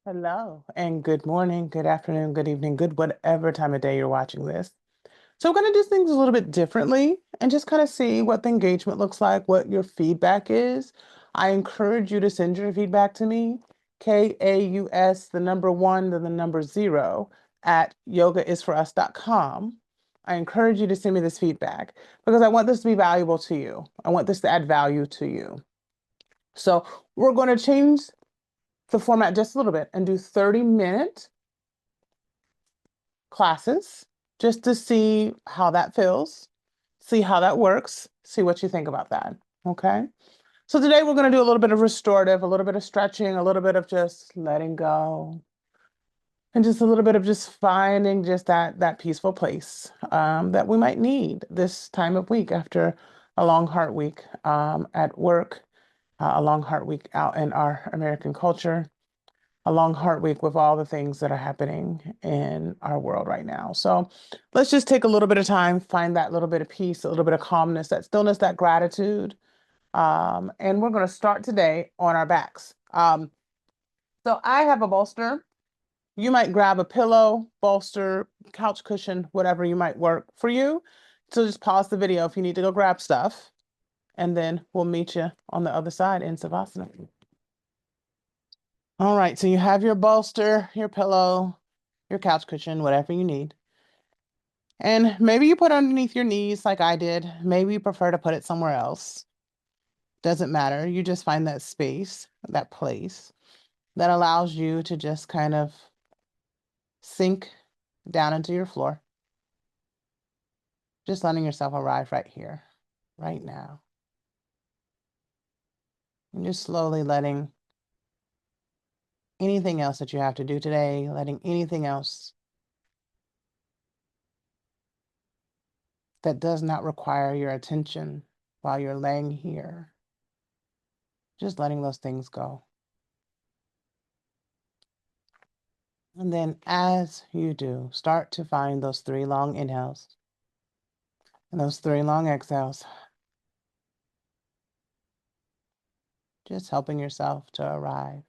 Hello, and good morning, good afternoon, good evening, good whatever time of day you're watching this. So we're going to do things a little bit differently and just kind of see what the engagement looks like, what your feedback is. I encourage you to send your feedback to me, KAUS, the number one, then the number zero, at yogaisforus.com. I encourage you to send me this feedback because I want this to be valuable to you. I want this to add value to you. So we're going to change the format just a little bit and do 30-minute classes just to see how that feels, see how that works, see what you think about that. Okay. So today we're going to do a little bit of restorative, a little bit of stretching, a little bit of just letting go, and just a little bit of just finding just that peaceful place that we might need this time of week after a long, hard week at work, a long, hard week out in our American culture, a long, hard week with all the things that are happening in our world right now. So let's just take a little bit of time, find that little bit of peace, a little bit of calmness, that stillness, that gratitude. And we're going to start today on our backs. So I have a bolster. You might grab a pillow, bolster, couch cushion, whatever you might work for you. So just pause the video if you need to go grab stuff, and then we'll meet you on the other side in Savasana. All right, so you have your bolster, your pillow, your couch cushion, whatever you need. And maybe you put it underneath your knees like I did. Maybe you prefer to put it somewhere else. Doesn't matter. You just find that space, that place that allows you to just kind of sink down into your floor. Just letting yourself arrive right here, right now. And just slowly letting anything else that you have to do today, letting anything else that does not require your attention while you're laying here, just letting those things go. And then as you do, start to find those 3 long inhales and those 3 long exhales, just helping yourself to arrive.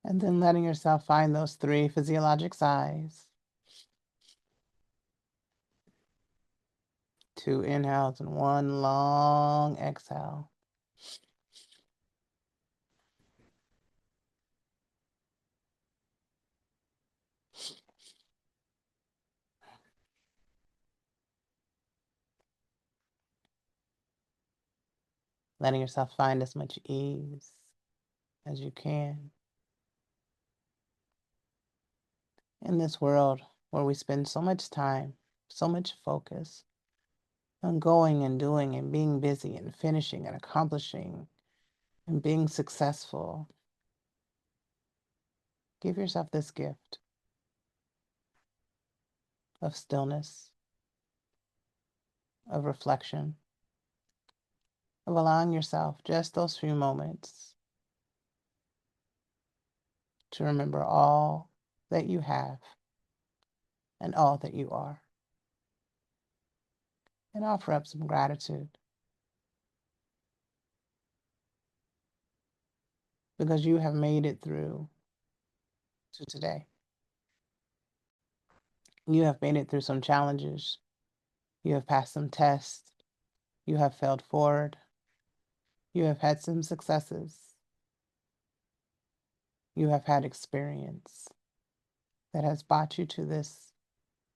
And then letting yourself find those 3 physiologic sighs. 2 inhales and 1 long exhale. Letting yourself find as much ease as you can in this world where we spend so much time, so much focus on going and doing and being busy and finishing and accomplishing and being successful. Give yourself this gift of stillness, of reflection, of allowing yourself just those few moments to remember all that you have and all that you are, and offer up some gratitude because you have made it through to today. You have made it through some challenges. You have passed some tests. You have failed forward. You have had some successes. You have had experience that has brought you to this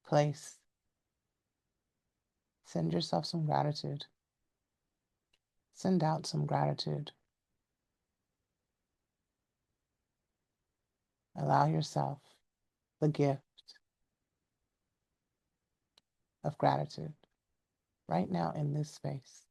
place. Send yourself some gratitude. Send out some gratitude. Allow yourself the gift of gratitude right now in this space.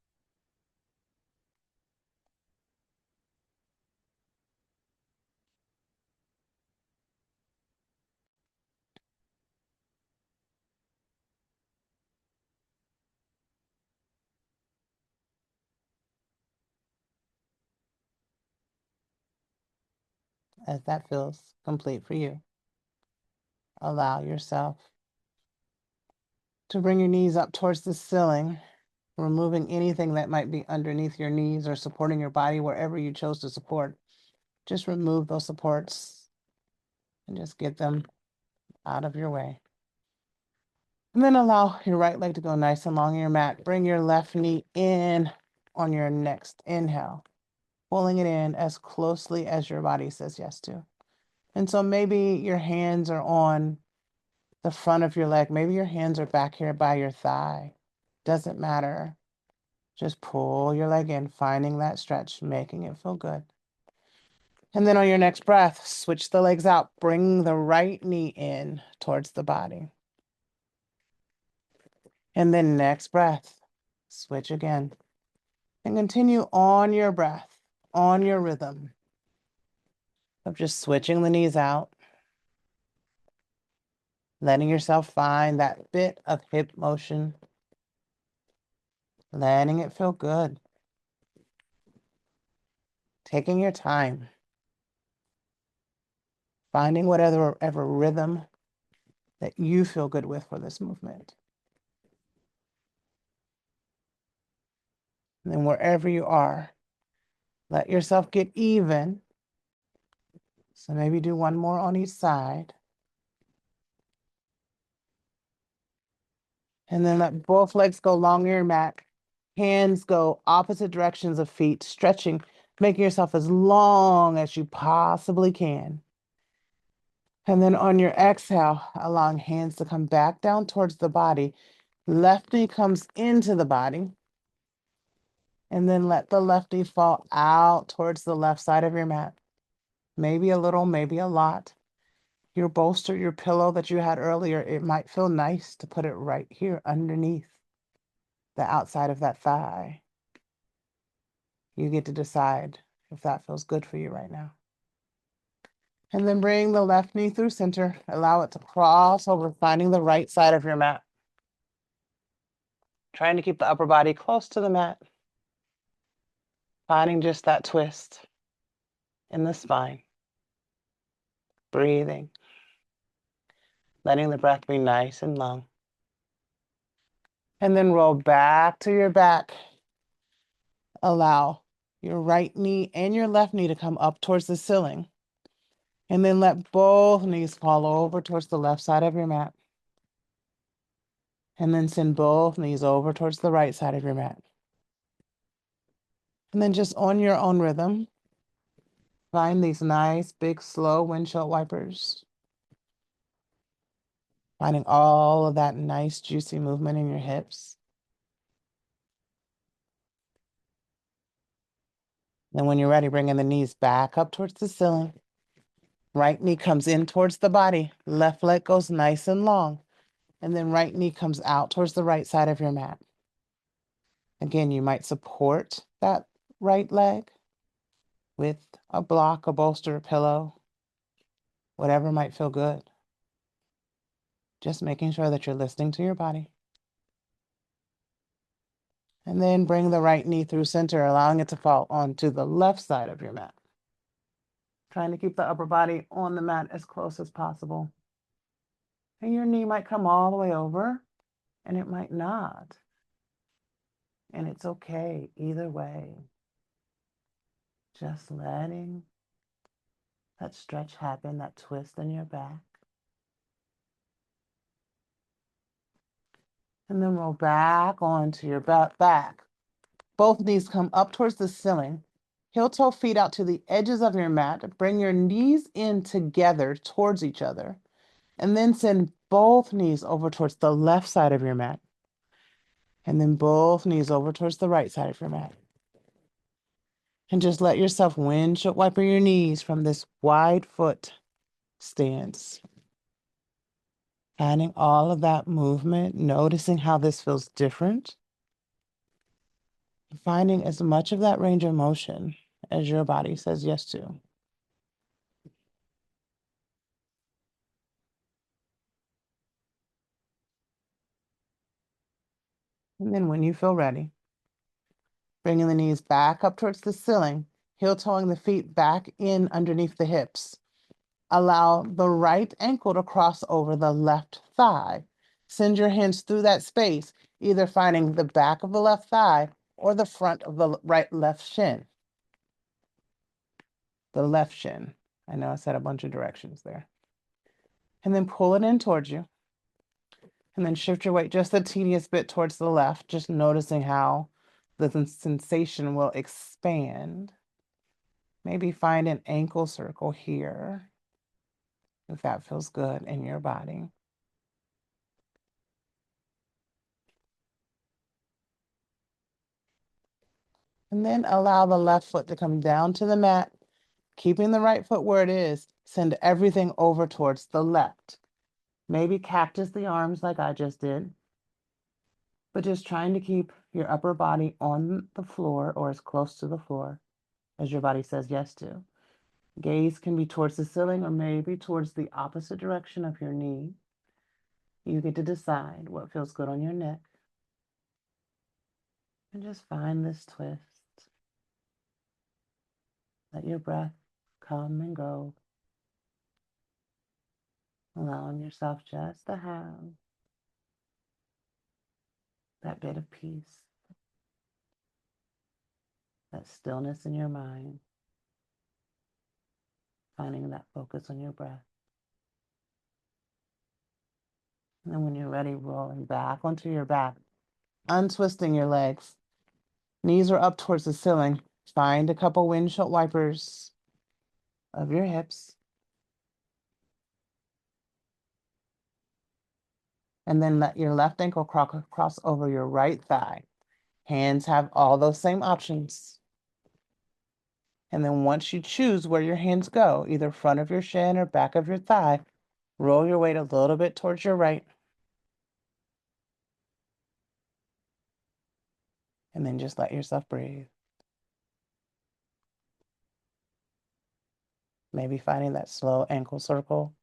as that feels complete for you. Allow yourself to bring your knees up towards the ceiling, removing anything that might be underneath your knees or supporting your body wherever you chose to support. Just remove those supports and just get them out of your way. And then allow your right leg to go nice and long on your mat. Bring your left knee in on your next inhale, pulling it in as closely as your body says yes to. And so maybe your hands are on the front of your leg. Maybe your hands are back here by your thigh. Doesn't matter. Just pull your leg in, finding that stretch, making it feel good. And then on your next breath, switch the legs out. Bring the right knee in towards the body. And then next breath, switch again. And continue on your breath, on your rhythm of just switching the knees out, letting yourself find that bit of hip motion, letting it feel good, taking your time, finding whatever rhythm that you feel good with for this movement. And then wherever you are, let yourself get even. So maybe do one more on each side. And then let both legs go long on your mat. Hands go opposite directions of feet, stretching, making yourself as long as you possibly can. And then on your exhale, allowing hands to come back down towards the body. Left knee comes into the body. And then let the left knee fall out towards the left side of your mat. Maybe a little, maybe a lot. Your bolster, your pillow that you had earlier, it might feel nice to put it right here underneath the outside of that thigh. You get to decide if that feels good for you right now. And then bring the left knee through center. Allow it to cross over, finding the right side of your mat. Trying to keep the upper body close to the mat. Finding just that twist in the spine. Breathing. Letting the breath be nice and long. And then roll back to your back. Allow your right knee and your left knee to come up towards the ceiling. And then let both knees fall over towards the left side of your mat. And then send both knees over towards the right side of your mat. And then just on your own rhythm, find these nice, big, slow windshield wipers. Finding all of that nice, juicy movement in your hips. Then when you're ready, bringing the knees back up towards the ceiling. Right knee comes in towards the body. Left leg goes nice and long. And then right knee comes out towards the right side of your mat. Again, you might support that right leg with a block, a bolster, a pillow, whatever might feel good. Just making sure that you're listening to your body. And then bring the right knee through center, allowing it to fall onto the left side of your mat. Trying to keep the upper body on the mat as close as possible. And your knee might come all the way over, and it might not. And it's okay either way. Just letting that stretch happen, that twist in your back. And then roll back onto your back. Both knees come up towards the ceiling. Heel toe feet out to the edges of your mat. Bring your knees in together towards each other. And then send both knees over towards the left side of your mat. And then both knees over towards the right side of your mat. And just let yourself windshield wiper your knees from this wide foot stance. Finding all of that movement, noticing how this feels different. Finding as much of that range of motion as your body says yes to. And then when you feel ready, bringing the knees back up towards the ceiling, heel-toeing the feet back in underneath the hips. Allow the right ankle to cross over the left thigh. Send your hands through that space, either finding the back of the left thigh or the front of the left shin. The left shin. I know I said a bunch of directions there. And then pull it in towards you. And then shift your weight just a teeniest bit towards the left, just noticing how the sensation will expand. Maybe find an ankle circle here, if that feels good in your body. And then allow the left foot to come down to the mat, keeping the right foot where it is. Send everything over towards the left. Maybe cactus the arms like I just did, but just trying to keep your upper body on the floor or as close to the floor as your body says yes to. Gaze can be towards the ceiling or maybe towards the opposite direction of your knee. You get to decide what feels good on your neck. And just find this twist. Let your breath come and go, allowing yourself just to have that bit of peace, that stillness in your mind, finding that focus on your breath. And then when you're ready, rolling back onto your back, untwisting your legs. Knees are up towards the ceiling. Find a couple windshield wipers of your hips. And then let your left ankle cross over your right thigh. Hands have all those same options. And then once you choose where your hands go, either front of your shin or back of your thigh, roll your weight a little bit towards your right. And then just let yourself breathe. Maybe finding that slow ankle circle.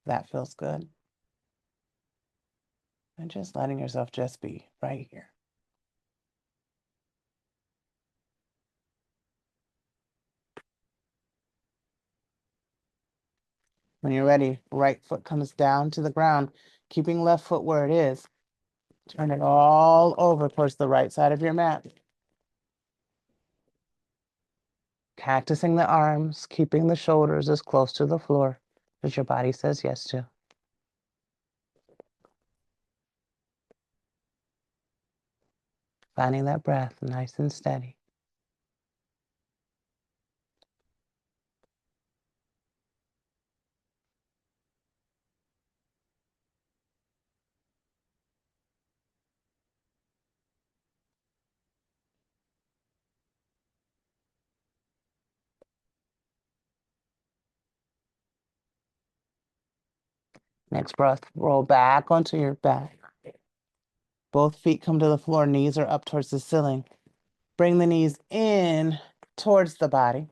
That feels good. And just letting yourself just be right here. When you're ready, right foot comes down to the ground, keeping left foot where it is. Turn it all over towards the right side of your mat. Cactusing the arms, keeping the shoulders as close to the floor as your body says yes to. Finding that breath nice and steady. Next breath, roll back onto your back. Both feet come to the floor, knees are up towards the ceiling. Bring the knees in towards the body.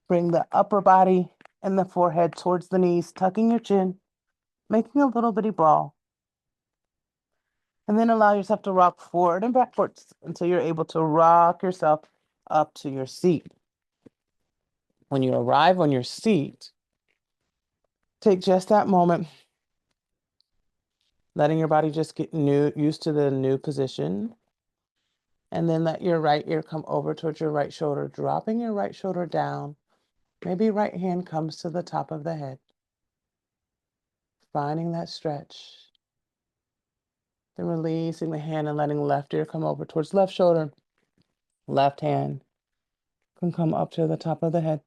Bring the upper body and the forehead towards the knees, tucking your chin, making a little bitty ball. And then allow yourself to rock forward and backwards until you're able to rock yourself up to your seat. When you arrive on your seat, take just that moment, letting your body just get used to the new position. And then let your right ear come over towards your right shoulder, dropping your right shoulder down. Maybe right hand comes to the top of the head. Finding that stretch. Then releasing the hand and letting left ear come over towards left shoulder. Left hand can come up to the top of the head.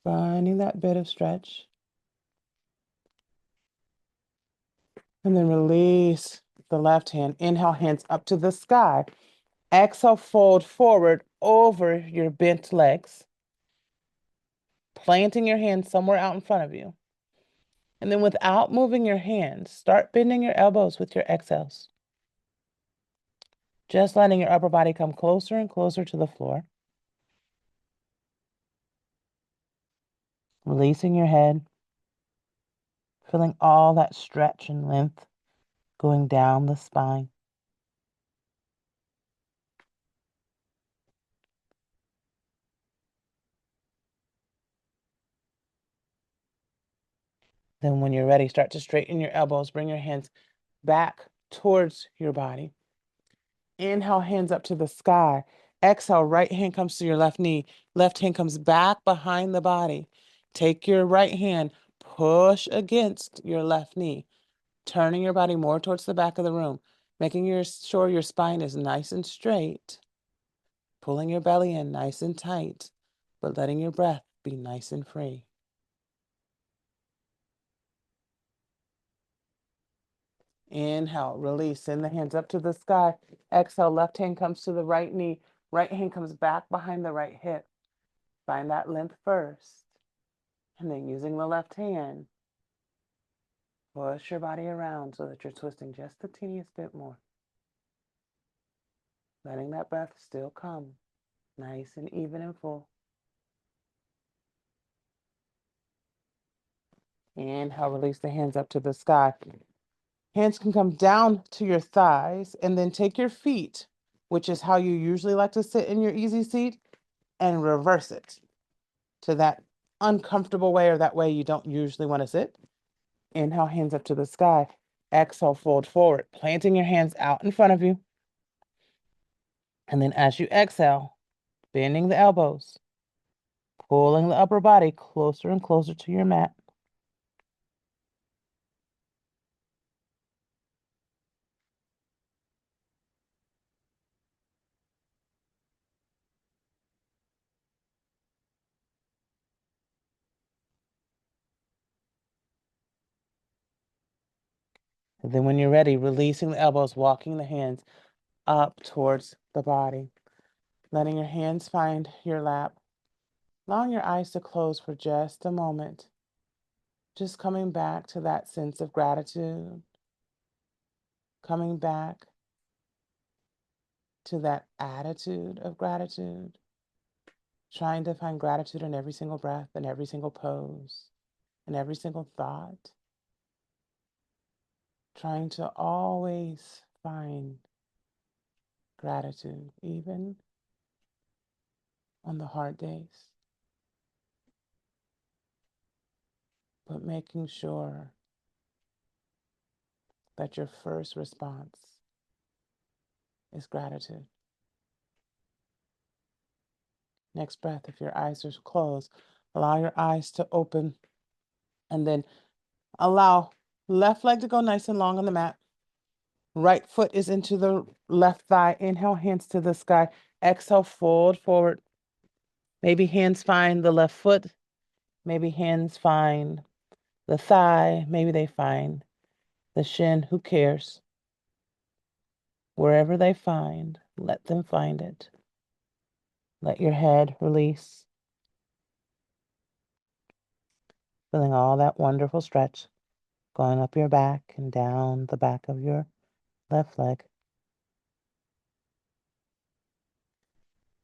Finding that bit of stretch. And then release the left hand. Inhale, hands up to the sky. Exhale, fold forward over your bent legs. Planting your hands somewhere out in front of you. And then without moving your hands, start bending your elbows with your exhales. Just letting your upper body come closer and closer to the floor. Releasing your head. Feeling all that stretch and length going down the spine. Then when you're ready, start to straighten your elbows. Bring your hands back towards your body. Inhale, hands up to the sky. Exhale, right hand comes to your left knee. Left hand comes back behind the body. Take your right hand, push against your left knee, turning your body more towards the back of the room, making sure your spine is nice and straight, pulling your belly in nice and tight, but letting your breath be nice and free. Inhale, release, send the hands up to the sky. Exhale, left hand comes to the right knee. Right hand comes back behind the right hip. Find that length first. And then using the left hand, push your body around so that you're twisting just the teeniest bit more. Letting that breath still come nice and even and full. Inhale, release the hands up to the sky. Hands can come down to your thighs, and then take your feet, which is how you usually like to sit in your easy seat, and reverse it to that uncomfortable way or that way you don't usually want to sit. Inhale, hands up to the sky. Exhale, fold forward, planting your hands out in front of you. And then as you exhale, bending the elbows, pulling the upper body closer and closer to your mat. And then when you're ready, releasing the elbows, walking the hands up towards the body, letting your hands find your lap, allowing your eyes to close for just a moment, just coming back to that sense of gratitude, coming back to that attitude of gratitude, trying to find gratitude in every single breath and every single pose and every single thought, trying to always find gratitude, even on the hard days, but making sure that your first response is gratitude. Next breath, if your eyes are closed, allow your eyes to open, and then allow left leg to go nice and long on the mat. Right foot is into the left thigh. Inhale, hands to the sky. Exhale, fold forward. Maybe hands find the left foot. Maybe hands find the thigh. Maybe they find the shin. Who cares? Wherever they find, let them find it. Let your head release. Feeling all that wonderful stretch going up your back and down the back of your left leg.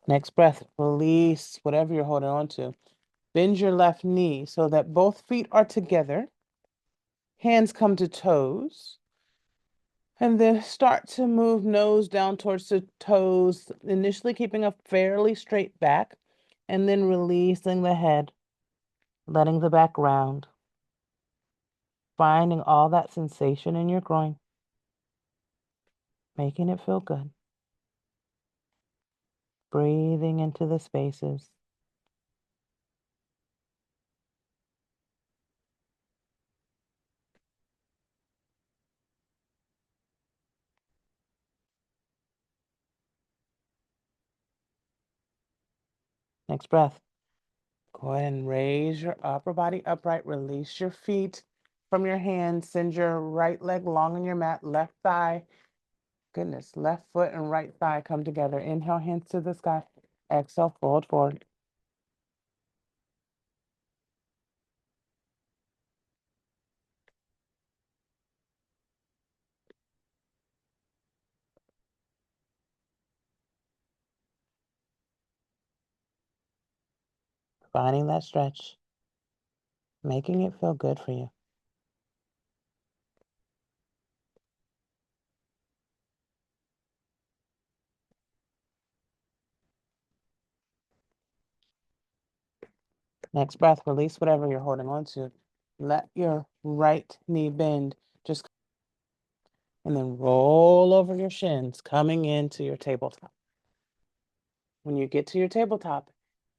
Next breath, release whatever you're holding on to. Bend your left knee so that both feet are together. Hands come to toes. And then start to move nose down towards the toes, initially keeping a fairly straight back, and then releasing the head, letting the back round, finding all that sensation in your groin, making it feel good. Breathing into the spaces. Next breath. Go ahead and raise your upper body upright. Release your feet from your hands. Send your right leg long on your mat. Left thigh. Goodness. Left foot and right thigh come together. Inhale, hands to the sky. Exhale, fold forward. Finding that stretch. Making it feel good for you. Next breath, release whatever you're holding on to. let your right knee bend. Just and then roll over your shins, coming into your tabletop. When you get to your tabletop,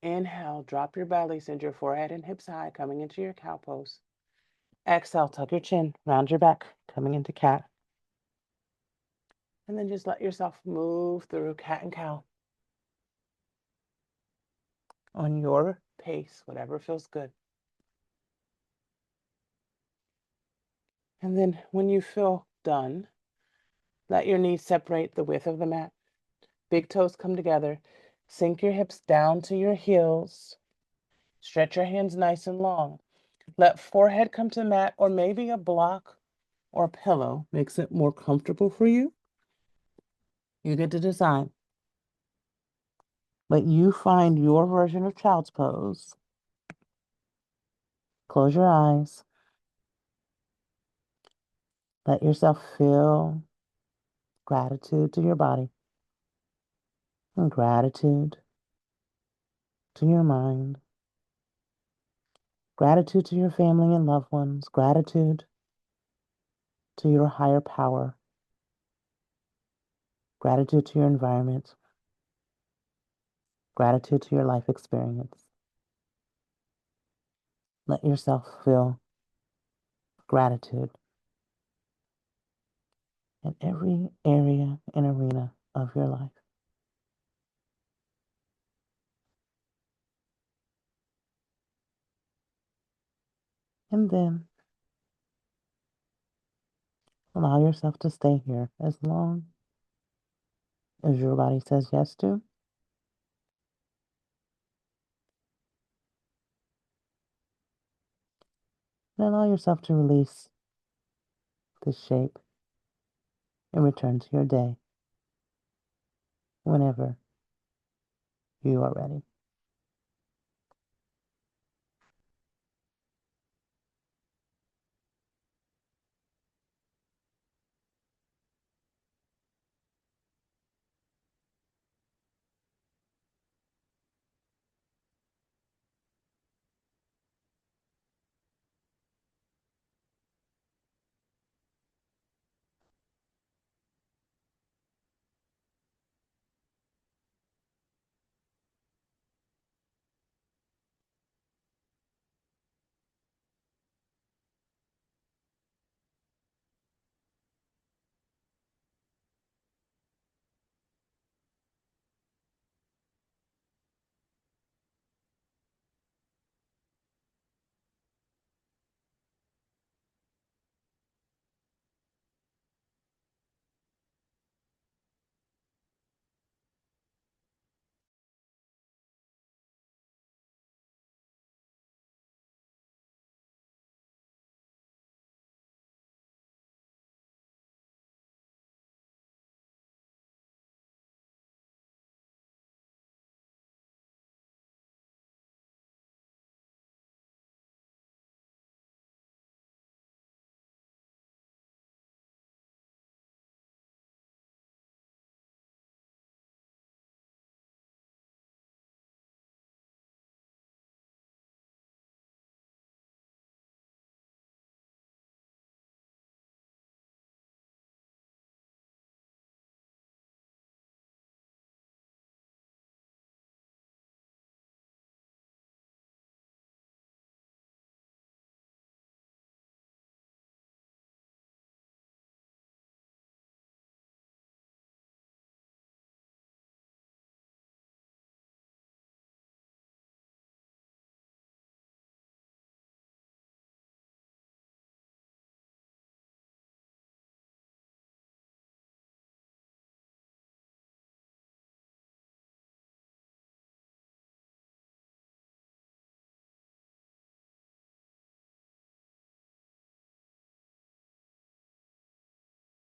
inhale, drop your belly, send your forehead and hips high, coming into your cow pose. Exhale, tuck your chin, round your back, coming into cat. And then just let yourself move through cat and cow on your pace, whatever feels good. And then when you feel done, let your knees separate the width of the mat. Big toes come together. Sink your hips down to your heels. Stretch your hands nice and long. Let forehead come to the mat, or maybe a block or a pillow makes it more comfortable for you. You get to decide. But you find your version of child's pose. Close your eyes. Let yourself feel gratitude to your body and gratitude to your mind. Gratitude to your family and loved ones. Gratitude to your higher power. Gratitude to your environment. Gratitude to your life experience. Let yourself feel gratitude in every area and arena of your life. And then allow yourself to stay here as long as your body says yes to. And allow yourself to release this shape and return to your day whenever you are ready.